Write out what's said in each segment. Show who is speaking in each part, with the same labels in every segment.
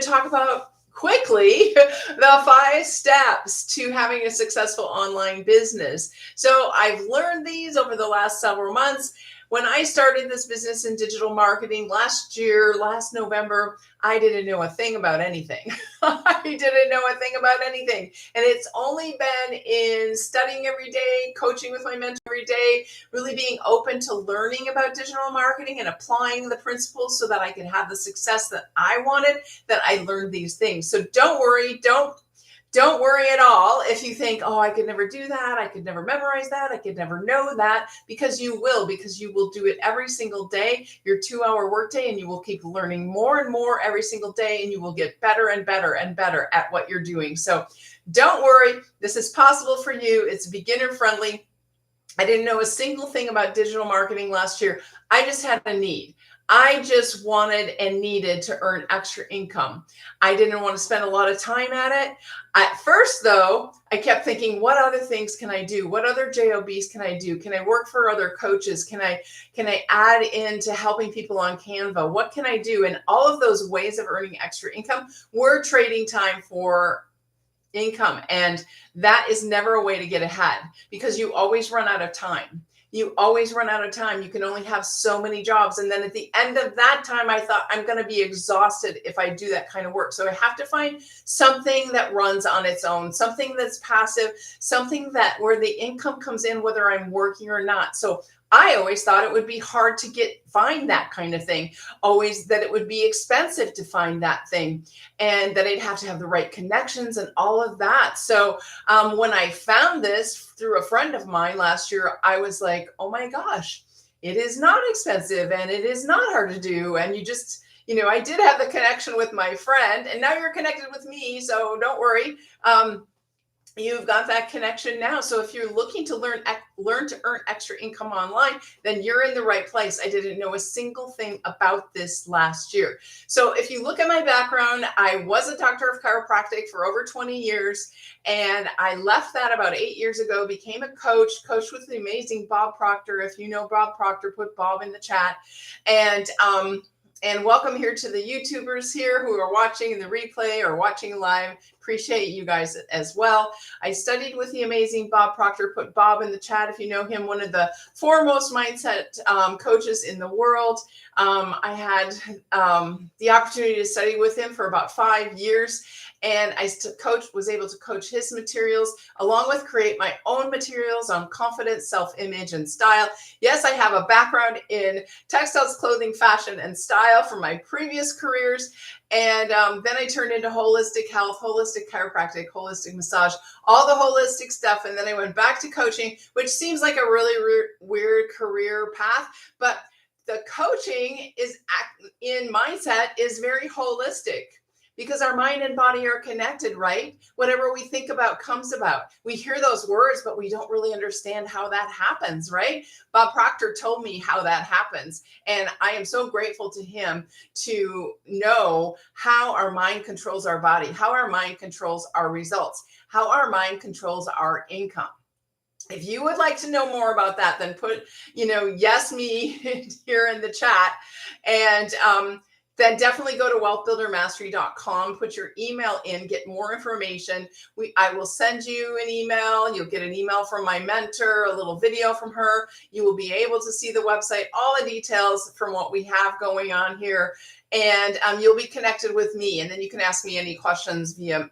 Speaker 1: talk about quickly the 5 steps to having a successful online business. So I've learned these over the last several months. When I started this business in digital marketing last year, last November, I didn't know a thing about anything. I didn't know a thing about anything. And it's only been in studying every day, coaching with my mentor every day, really being open to learning about digital marketing and applying the principles so that I could have the success that I wanted, that I learned these things. So don't worry, don't worry at all if you think, oh, I could never do that. I could never memorize that. I could never know that, because you will do it every single day, your 2-hour workday, and you will keep learning more and more every single day, and you will get better and better and better at what you're doing. So don't worry. This is possible for you. It's beginner friendly. I didn't know a single thing about digital marketing last year. I just had a need. I just wanted and needed to earn extra income. I didn't want to spend a lot of time at it. At first, though, I kept thinking, what other things can I do? What other JOBs can I do? Can I work for other coaches? Can I add into helping people on Canva? What can I do? And all of those ways of earning extra income were trading time for income. And that is never a way to get ahead, because you always run out of time. You always run out of time. You can only have so many jobs. And then at the end of that time, I thought, I'm going to be exhausted if I do that kind of work. So I have to find something that runs on its own, something that's passive, something that where the income comes in, whether I'm working or not. So I always thought it would be hard to find that kind of thing. Always that it would be expensive to find that thing, and that I'd have to have the right connections and all of that. So when I found this through a friend of mine last year, I was like, oh my gosh, it is not expensive and it is not hard to do. And you just, I did have the connection with my friend, and now you're connected with me. So don't worry. You've got that connection now. So if you're looking to learn to earn extra income online, then you're in the right place. I didn't know a single thing about this last year. So if you look at my background, I was a doctor of chiropractic for over 20 years. And I left that about 8 years ago, became a coach with the amazing Bob Proctor. If you know Bob Proctor, put Bob in the chat. And welcome here to the YouTubers here who are watching the replay or watching live. Appreciate you guys as well. I studied with the amazing Bob Proctor. Put Bob in the chat if you know him, one of the foremost mindset coaches in the world. I had the opportunity to study with him for about 5 years. And I was able to coach his materials along with create my own materials on confidence, self-image, and style. Yes, I have a background in textiles, clothing, fashion, and style from my previous careers. And then I turned into holistic health, holistic chiropractic, holistic massage, all the holistic stuff. And then I went back to coaching, which seems like a really weird career path. But the coaching in mindset is very holistic, because our mind and body are connected, right? Whatever we think about comes about. We hear those words, but we don't really understand how that happens, right? Bob Proctor told me how that happens. And I am so grateful to him to know how our mind controls our body, how our mind controls our results, how our mind controls our income. If you would like to know more about that, then put, yes, me here in the chat. And, then definitely go to wealthbuildermastery.com, put your email in, get more information. I will send you an email. You'll get an email from my mentor, a little video from her. You will be able to see the website, all the details from what we have going on here. And you'll be connected with me. And then you can ask me any questions via,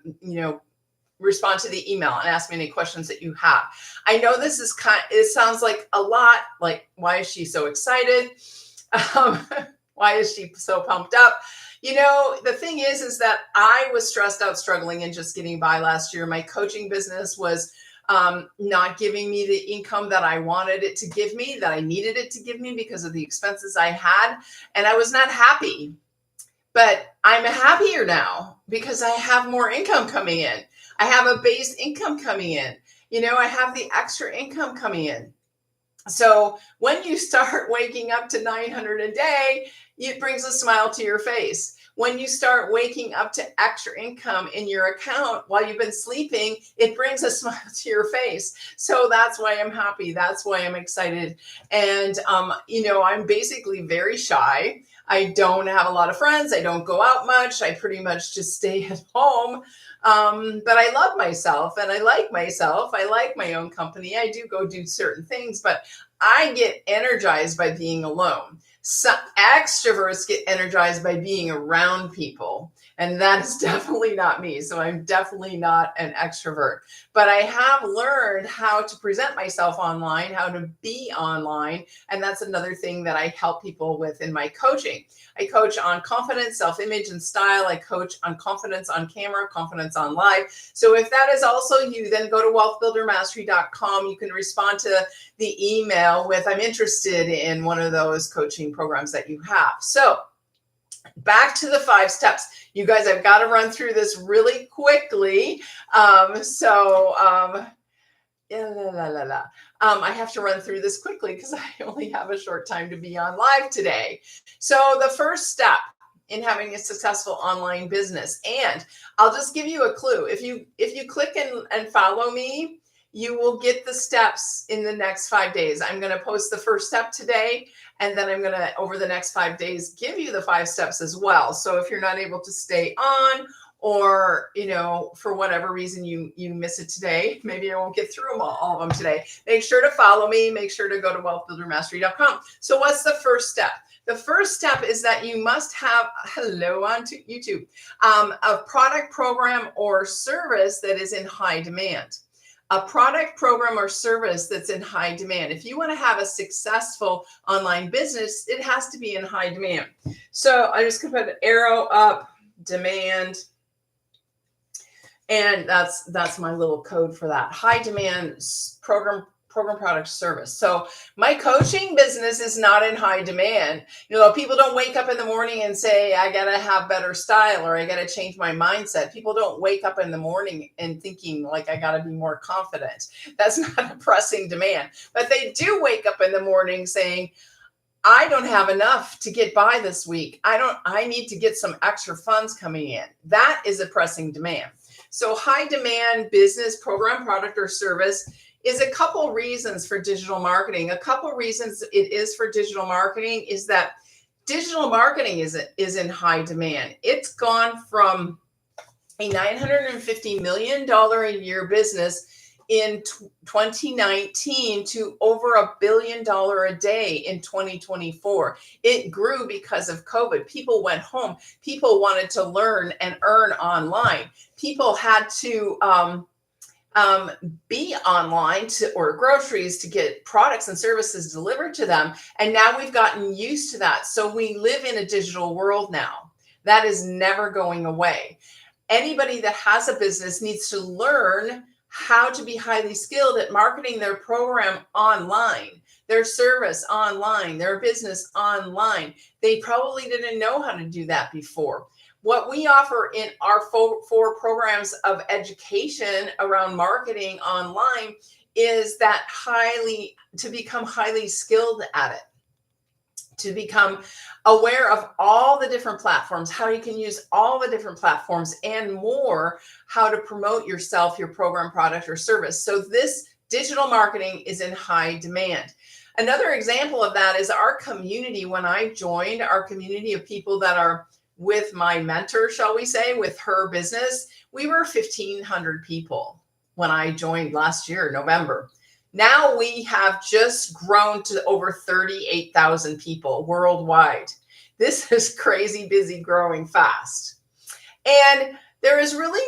Speaker 1: respond to the email and ask me any questions that you have. I know this is it sounds like a lot, like, why is she so excited? Why is she so pumped up? The thing is that I was stressed out, struggling, and just getting by last year. My coaching business was not giving me the income that I wanted it to give me, that I needed it to give me because of the expenses I had. And I was not happy. But I'm happier now because I have more income coming in. I have a base income coming in. I have the extra income coming in. So when you start waking up to 900 a day, it brings a smile to your face. When you start waking up to extra income in your account while you've been sleeping, it brings a smile to your face. So that's why I'm happy. That's why I'm excited. And, I'm basically very shy. I don't have a lot of friends. I don't go out much. I pretty much just stay at home. But I love myself and I like myself. I like my own company. I do go do certain things, but I get energized by being alone. Some extroverts get energized by being around people. And that is definitely not me. So I'm definitely not an extrovert. But I have learned how to present myself online, how to be online. And that's another thing that I help people with in my coaching. I coach on confidence, self-image, and style. I coach on confidence on camera, confidence on live. So if that is also you, then go to wealthbuildermastery.com. You can respond to the email with, I'm interested in one of those coaching programs that you have. So back to the 5 steps. You guys, I've got to run through this really quickly. I have to run through this quickly because I only have a short time to be on live today. So the first step in having a successful online business, and I'll just give you a clue. If you click and follow me, you will get the steps in the next 5 days. I'm going to post the first step today, and then I'm going to, over the next 5 days, give you the 5 steps as well. So if you're not able to stay on, or, for whatever reason you miss it today, maybe I won't get through all of them today, make sure to follow me. Make sure to go to wealthbuildermastery.com. So what's the first step? The first step is that you must have, hello on to YouTube, a product, program, or service that is in high demand. A product, program, or service that's in high demand. If you want to have a successful online business, it has to be in high demand. So I just going to put an arrow up, demand, and that's my little code for that. High demand program, product, service. So my coaching business is not in high demand. People don't wake up in the morning and say, I got to have better style, or I got to change my mindset. People don't wake up in the morning and thinking like, I got to be more confident. That's not a pressing demand. But they do wake up in the morning saying, I don't have enough to get by this week. I need to get some extra funds coming in. That is a pressing demand. So high demand business, program, product, or service is a couple reasons for digital marketing. A couple reasons it is for digital marketing is that digital marketing is in high demand. It's gone from a $950 million a year business in 2019 to over $1 billion a day in 2024. It grew because of COVID. People went home. People wanted to learn and earn online. People had to be online to order groceries, to get products and services delivered to them. And now we've gotten used to that. So we live in a digital world now. That is never going away. Anybody that has a business needs to learn how to be highly skilled at marketing their program online, their service online, their business online. They probably didn't know how to do that before. What we offer in our four programs of education around marketing online is that to become highly skilled at it, to become aware of all the different platforms, how you can use all the different platforms and more, how to promote yourself, your program, product, or service. So this digital marketing is in high demand. Another example of that is our community. When I joined our community of people that are with my mentor, shall we say, with her business, we were 1,500 people when I joined last year, November. Now we have just grown to over 38,000 people worldwide. This is crazy busy, growing fast. And there is really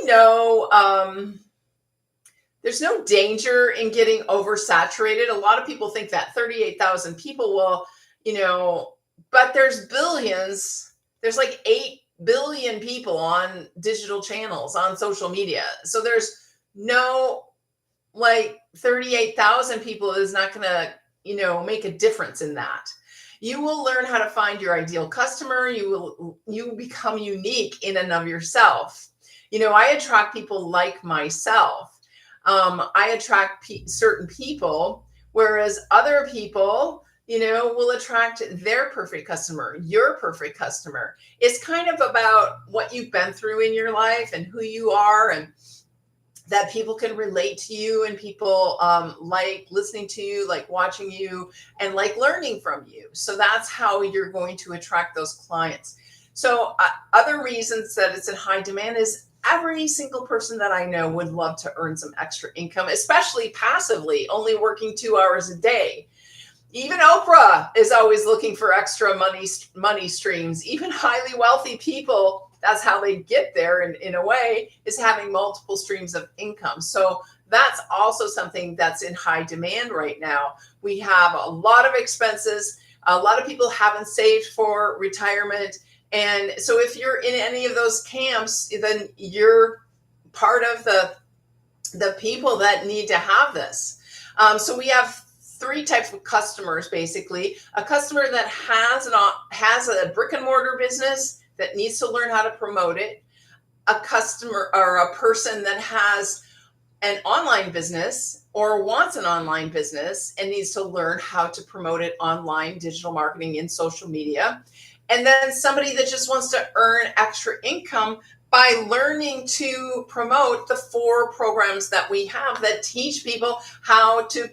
Speaker 1: there's no danger in getting oversaturated. A lot of people think that 38,000 people will, but there's billions. There's like 8 billion people on digital channels, on social media. So there's no 38,000 people is not going to, make a difference in that. You will learn how to find your ideal customer. You become unique in and of yourself. I attract people like myself. I attract certain people, whereas other people, will attract their perfect customer, your perfect customer. It's kind of about what you've been through in your life and who you are. And that people can relate to you, and people like listening to you, like watching you, and like learning from you. So that's how you're going to attract those clients. So other reasons that it's in high demand is every single person that I know would love to earn some extra income, especially passively, only working 2 hours a day. Even Oprah is always looking for extra money streams. Even highly wealthy people, that's how they get there in a way, is having multiple streams of income. So that's also something that's in high demand right now. We have a lot of expenses. A lot of people haven't saved for retirement. And so if you're in any of those camps, then you're part of the people that need to have this. So we have three types of customers, basically. A customer that has a brick and mortar business that needs to learn how to promote it. A customer or a person that has an online business or wants an online business and needs to learn how to promote it online, digital marketing, and social media. And then somebody that just wants to earn extra income by learning to promote the 4 programs that we have that teach people how to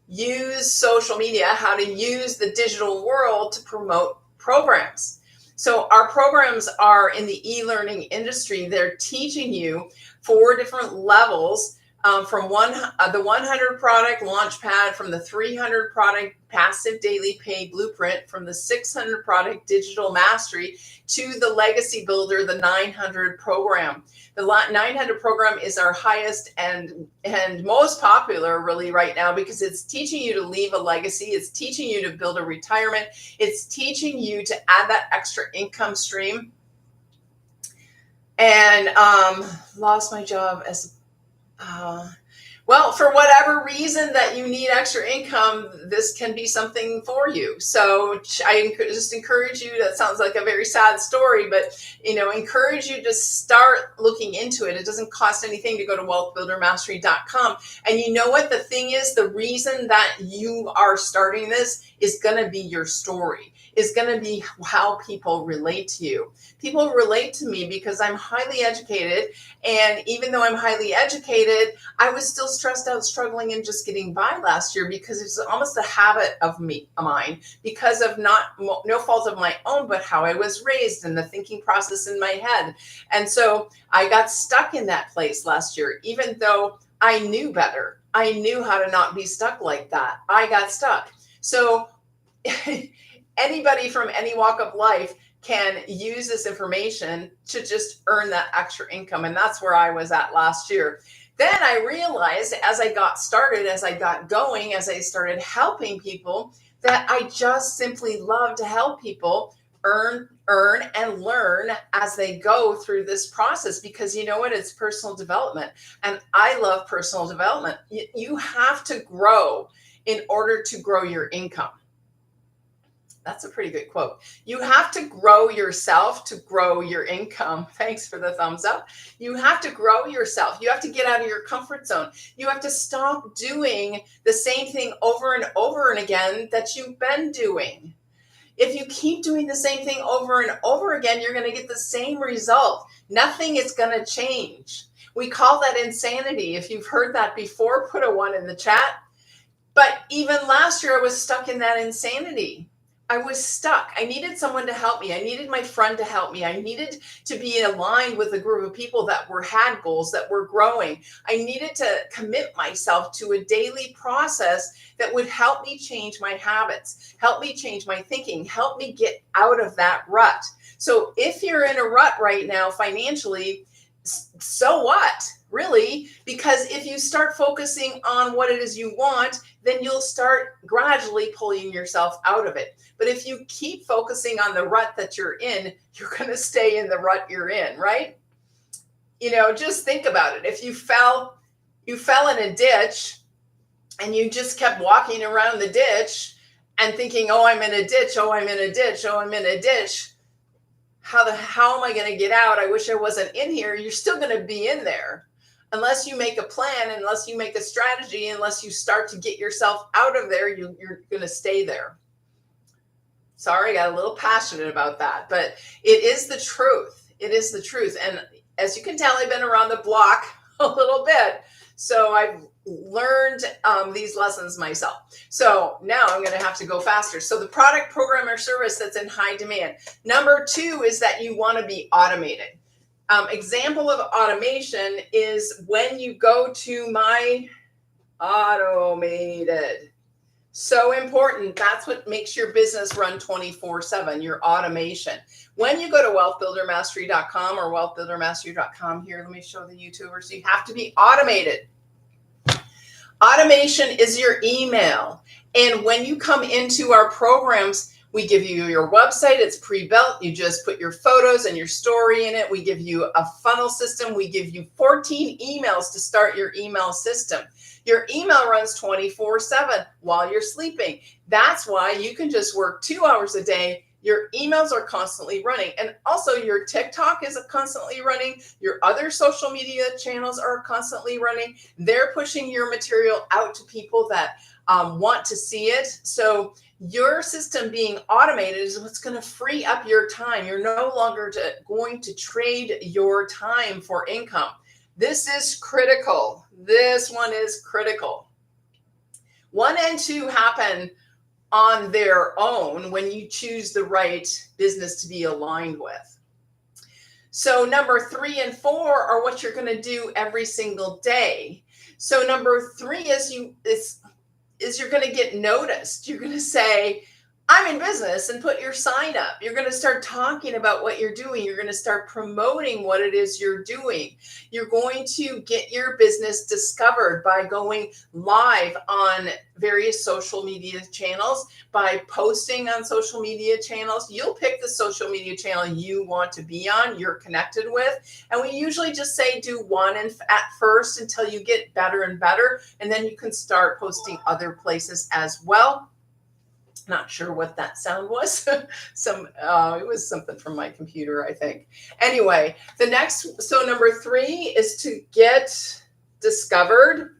Speaker 1: use social media, how to use the digital world to promote programs. So our programs are in the e-learning industry. They're teaching you 4 different levels, from the 100 product launchpad, from the 300 product passive daily paid blueprint, from the 600 product digital mastery, to the legacy builder, the 900 program. The 900 program is our highest and most popular really right now, because it's teaching you to leave a legacy. It's teaching you to build a retirement. It's teaching you to add that extra income stream. And lost my job as well, for whatever reason that you need extra income, this can be something for you. So I just encourage you, that sounds like a very sad story, but encourage you to start looking into it. It doesn't cost anything to go to wealthbuildermastery.com. And you know what the thing is? The reason that you are starting this is going to be your story, is going to be how people relate to you. People relate to me because I'm highly educated. And even though I'm highly educated, I was still stressed out, struggling, and just getting by last year, because it's almost a habit of mine, because of no fault of my own, but how I was raised and the thinking process in my head. And so I got stuck in that place last year, even though I knew better. I knew how to not be stuck like that. I got stuck. So anybody from any walk of life can use this information to just earn that extra income. And that's where I was at last year. Then I realized, as I got started, as I got going, as I started helping people, that I just simply love to help people earn and learn as they go through this process, because you know what? It's personal development. And I love personal development. You have to grow in order to grow your income. That's a pretty good quote. You have to grow yourself to grow your income. Thanks for the thumbs up. You have to grow yourself. You have to get out of your comfort zone. You have to stop doing the same thing over and over and again that you've been doing. If you keep doing the same thing over and over again, you're going to get the same result. Nothing is going to change. We call that insanity. If you've heard that before, put a 1 in the chat. But even last year, I was stuck in that insanity. I was stuck. I needed someone to help me. I needed my friend to help me. I needed to be aligned with a group of people that had goals, that were growing. I needed to commit myself to a daily process that would help me change my habits, help me change my thinking, help me get out of that rut. So if you're in a rut right now financially, so what? Really? Because if you start focusing on what it is you want, then you'll start gradually pulling yourself out of it. But if you keep focusing on the rut that you're in, you're going to stay in the rut you're in, right? Just think about it. If you fell in a ditch and you just kept walking around the ditch and thinking, oh, I'm in a ditch, oh, I'm in a ditch, oh, I'm in a ditch. How am I going to get out? I wish I wasn't in here. You're still going to be in there. Unless you make a plan, unless you make a strategy, unless you start to get yourself out of there, you're going to stay there. Sorry, I got a little passionate about that, but it is the truth. It is the truth. And as you can tell, I've been around the block a little bit. So I've learned these lessons myself. So now I'm going to have to go faster. So the product, program, or service that's in high demand. Number 2 is that you want to be automated. Example of automation is when you go to my automated. So important. That's what makes your business run 24/7, your automation. When you go to wealthbuildermastery.com or wealthbuildermastery.com here, let me show the YouTubers. You have to be automated. Automation is your email. And when you come into our programs, we give you your website. It's pre-built. You just put your photos and your story in it. We give you a funnel system. We give you 14 emails to start your email system. Your email runs 24/7 while you're sleeping. That's why you can just work 2 hours a day. Your emails are constantly running. And also your TikTok is constantly running. Your other social media channels are constantly running. They're pushing your material out to people that want to see it. So your system being automated is what's going to free up your time. You're no longer going to trade your time for income. This is critical. This one is critical. 1 and 2 happen on their own when you choose the right business to be aligned with. So number 3 and 4 are what you're going to do every single day. So number 3 is you're going to get noticed. You're going to say, I'm in business, and put your sign up. You're going to start talking about what you're doing. You're going to start promoting what it is you're doing. You're going to get your business discovered by going live on various social media channels, by posting on social media channels. You'll pick the social media channel you want to be on, you're connected with. And we usually just say do one at first until you get better and better. And then you can start posting other places as well. Not sure what that sound was. It was something from my computer, I think. Anyway, so number 3 is to get discovered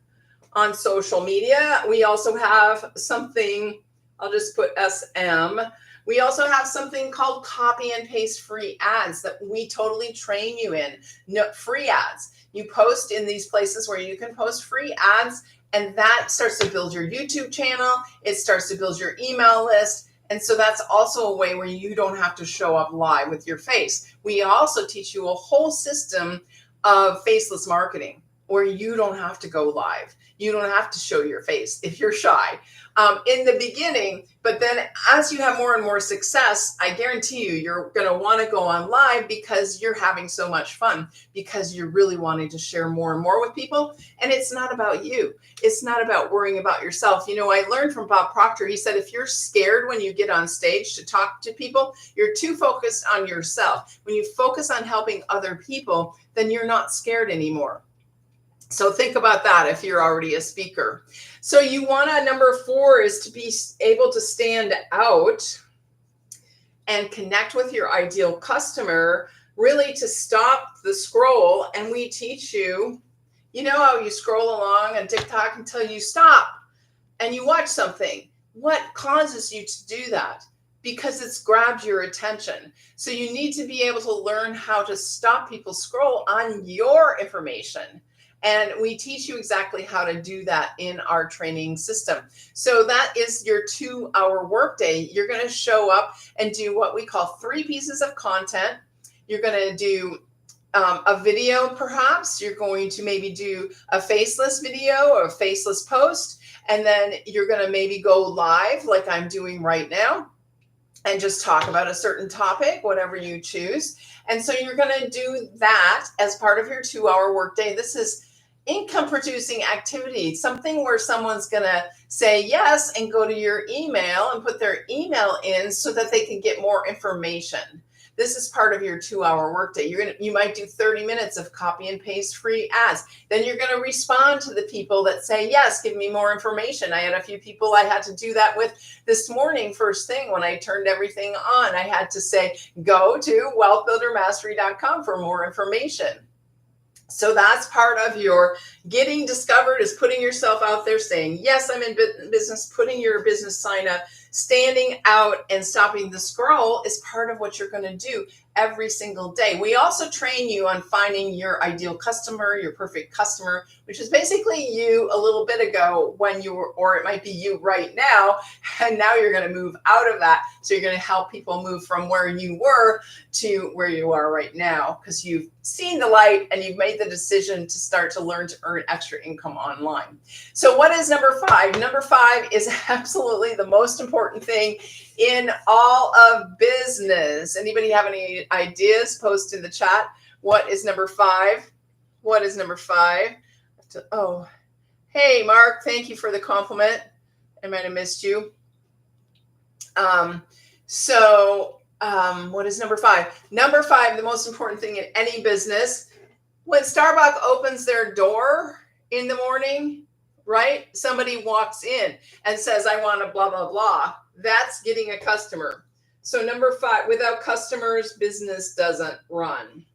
Speaker 1: on social media. We also have something, I'll just put SM. We also have something called copy and paste free ads that we totally train you in. No, free ads. You post in these places where you can post free ads, and that starts to build your YouTube channel. It starts to build your email list. And so that's also a way where you don't have to show up live with your face. We also teach you a whole system of faceless marketing where you don't have to go live. You don't have to show your face if you're shy in the beginning. But then as you have more and more success, I guarantee you're going to want to go on live because you're having so much fun, because you're really wanting to share more and more with people. And it's not about you. It's not about worrying about yourself. You know, I learned from Bob Proctor. He said, if you're scared when you get on stage to talk to people, you're too focused on yourself. When you focus on helping other people, then you're not scared anymore. So think about that if you're already a speaker. So you want to, number 4 is to be able to stand out and connect with your ideal customer, really to stop the scroll. And we teach you, you know how you scroll along on TikTok until you stop and you watch something. What causes you to do that? Because it's grabbed your attention. So you need to be able to learn how to stop people scroll on your information. And we teach you exactly how to do that in our training system. So that is your 2-hour workday. You're going to show up and do what we call 3 pieces of content. You're going to do a video, perhaps. You're going to maybe do a faceless video or a faceless post. And then you're going to maybe go live like I'm doing right now and just talk about a certain topic, whatever you choose. And so you're going to do that as part of your 2-hour workday. This is income producing activity, something where someone's going to say yes and go to your email and put their email in so that they can get more information. This is part of your 2-hour workday. You might do 30 minutes of copy and paste free ads. Then you're going to respond to the people that say, yes, give me more information. I had a few people I had to do that with this morning. First thing, when I turned everything on, I had to say, go to wealthbuildermastery.com for more information. So that's part of your getting discovered, is putting yourself out there, saying, yes, I'm in business, putting your business sign up, Standing out and stopping the scroll is part of what you're going to do every single day. We also train you on finding your ideal customer, your perfect customer, which is basically you a little bit ago when you were, or it might be you right now, and now you're going to move out of that. So you're going to help people move from where you were to where you are right now, because you've seen the light and you've made the decision to start to learn to earn extra income online. So what is number 5? Number 5 is absolutely the most important thing in all of business. Anybody have any ideas? Post in the chat. What is number 5? What is number 5? Oh, hey, Mark, thank you for the compliment. I might have missed you. What is number 5? Number 5, the most important thing in any business, when Starbucks opens their door in the morning, right? Somebody walks in and says, I want a blah, blah, blah. That's getting a customer. So number 5, without customers, business doesn't run.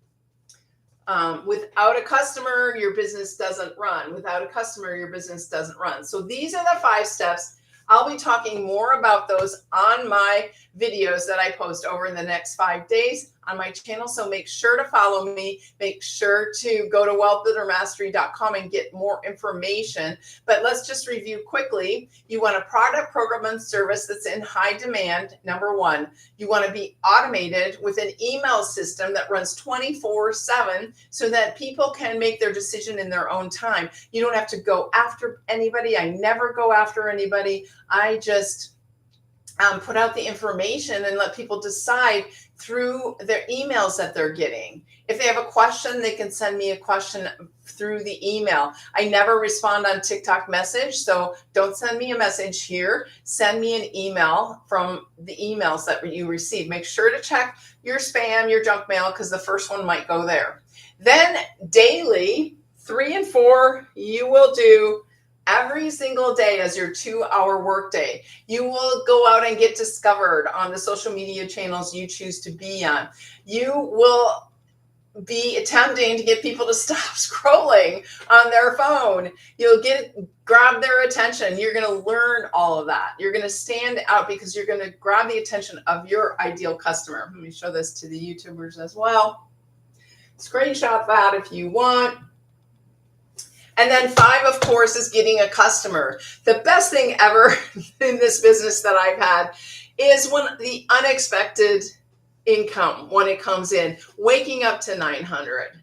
Speaker 1: Without a customer, your business doesn't run. Without a customer, your business doesn't run. So these are the 5 steps. I'll be talking more about those on my videos that I post over the next 5 days on my channel. So make sure to follow me. Make sure to go to wealthbuildermastery.com and get more information. But let's just review quickly. You want a product, program, and service that's in high demand. Number 1, you want to be automated with an email system that runs 24/7 so that people can make their decision in their own time. You don't have to go after anybody. I never go after anybody. I just put out the information and let people decide through their emails that they're getting. If they have a question, they can send me a question through the email. I never respond on TikTok message, so don't send me a message here. Send me an email from the emails that you receive. Make sure to check your spam, your junk mail, because the first one might go there. Then daily, 3 and 4, you will do every single day as your 2-hour workday. You will go out and get discovered on the social media channels you choose to be on. You will be attempting to get people to stop scrolling on their phone. You'll grab their attention. You're going to learn all of that. You're going to stand out because you're going to grab the attention of your ideal customer. Let me show this to the YouTubers as well. Screenshot that if you want. And then 5, of course, is getting a customer. The best thing ever in this business that I've had is when the unexpected income, when it comes in, waking up to 900,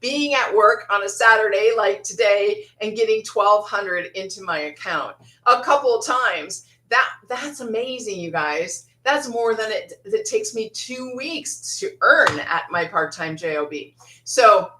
Speaker 1: being at work on a Saturday like today and getting 1,200 into my account a couple of times. That's amazing, you guys. That's more than it takes me 2 weeks to earn at my part-time job. So